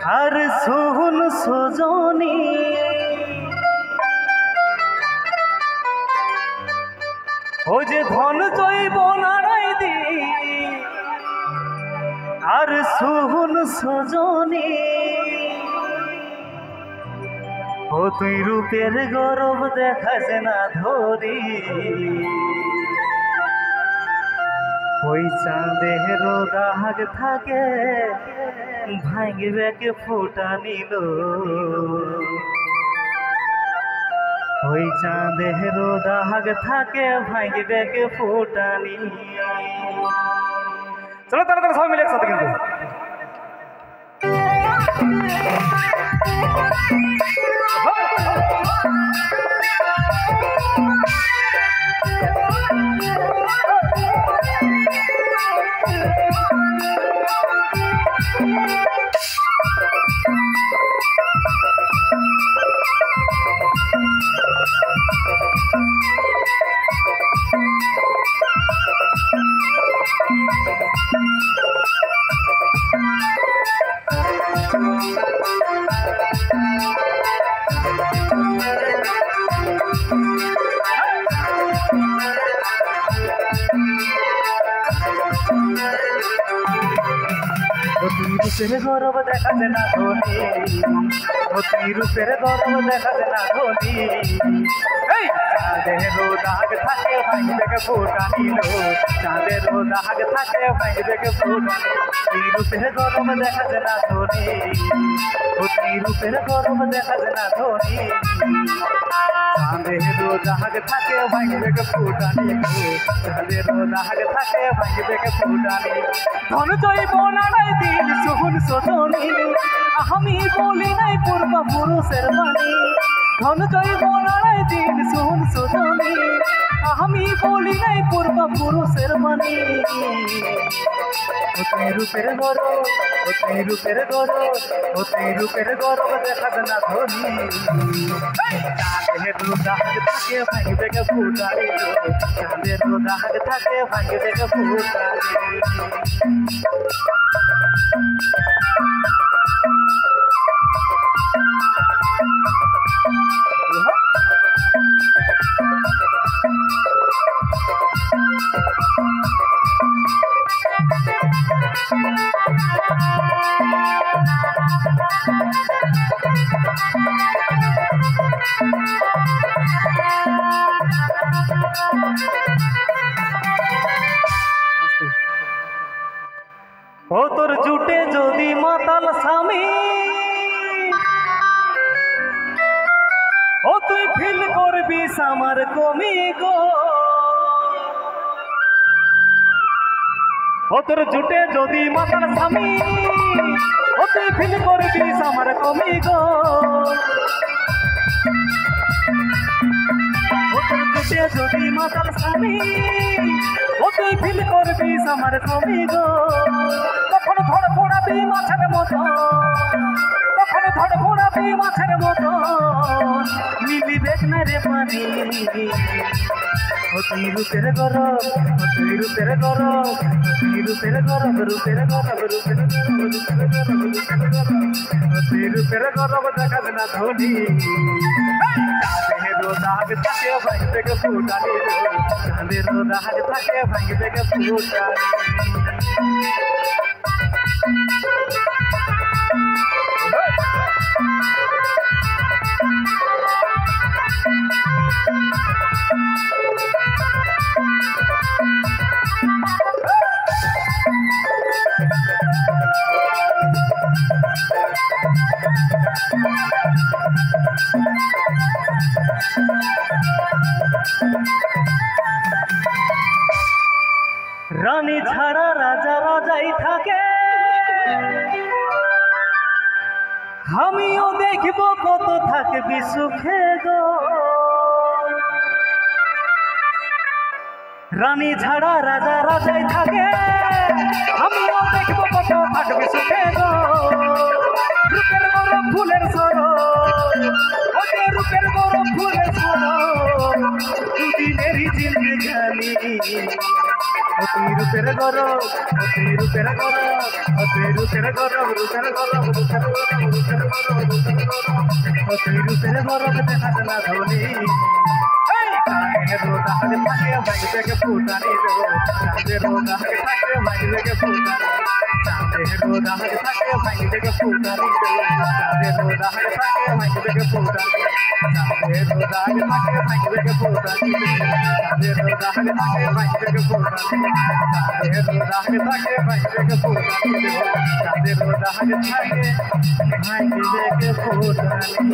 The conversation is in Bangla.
আর শুন সজনী ও যে ধন জৈব নারাই দি আর শুন সজনী ও তুই রূপের গৌরব দেখাস না ধরি ওই চাঁদের দাগ থাকে ভাঙবে কে ফুটা নিল ওই চাঁদের দাগ থাকে ভাঙবে কে ফুটা নিল। চলো তাড়াতাড়ি সবাই মিলে একসাথে কিন্তু রূপের গৌরব দেখাতে না ধনী অতি রূপের গৌরব দেখাতে না ধনী চাঁদের দাগ থাকে ভাঙবে ফুটা নিল চাঁদের দাগ থাকে ভাঙবে ফুটা নিল রূপের গৌরব দেখাতে না ধনী অতি রূপের গৌরব দেখাতে না ধনী চাঁদের দাগ থাকে ভাঙবে ফুটা নিল চাঁদের দাগ থাকে ভাঙবে ফুটা নিল ধন জৈব নারাই দিন শুন সজনী আমি বলি নাই পূর্ব পুরুষের বাণী ধন জৈব নারাই দিন শুন সজনী আমি বলি নাই পূর্ব পুরুষের বাণী অতি রূপের গৌরব অতি রূপের গৌরব অতি রূপের গৌরব দেখাবে না ধনী চাঁদের দাগ থাকে ভাঙবে ফুটা নিল চাঁদের দাগ থাকে ভাঙবে ফুটা ও তোর জুটে যদি মাতাল স্বামী ও তুই ফিল করবি আমার কমি গো ও তোর জুটে যদি মাতাল স্বামী ও তুই ফিল করবি আমার কমি গো ও তোর জুটে যদি মাতাল স্বামী ও তুই ফিল করবি আমার কমি গো তখন ধর পড়াবি মাছের মতো তখন ধর পড়াবি মাছের মতো মিলিবে না রে পানি ও তুই রূপের গৌরব ও তুই রূপের গৌরব ও তুই রূপের গৌরব রূপের গৌরব রূপের গৌরব রূপের গৌরব রূপের গৌরব ও তুই রূপের গৌরব দেখাবে না ধনী চাঁদের দাগ থাকে ভাঙবে ফুটা নিল চাঁদের দাগ থাকে ভাঙবে ফুটা রানী ছাড়া রাজা রাজাই থাকে আমিও দেখব কত থাকবি সুখে গো রানী ছাড়া রাজা রাজাই থাকে আমিও দেখব কত থাকবি সুখে গো রূপের গৌরব ফুলের সরোজ ওকে রূপের গৌরব ফুলের সরোজ দুদিনেরই জিন্দেগানি রূপের গরব তুই রূপের গরব তুই রূপের গরব রূপের গরব রূপের গরব রূপের গরব রূপের গরব তুই রূপের গরব দেখা না ধনী রোদা হাতে থাকে বাইরে থেকে ফুটানি চাঁদের রোদা হাতে থাকে বাইরে থেকে ফুটানি চাঁদের রোদা হাতে থাকে বাইরে থেকে ফুটানি চাঁদের রোদা হাতে থাকে বাইরে থেকে ফুটানি চাঁদের রোদা হাতে থাকে বাইরে থেকে ফুটানি চাঁদের রোদা হাতে থাকে বাইরে থেকে ফুটানি চাঁদের রোদা হাতে থাকে বাইরে থেকে ফুটানি চাঁদের রোদা হাতে থাকে বাইরে থেকে ফুটানি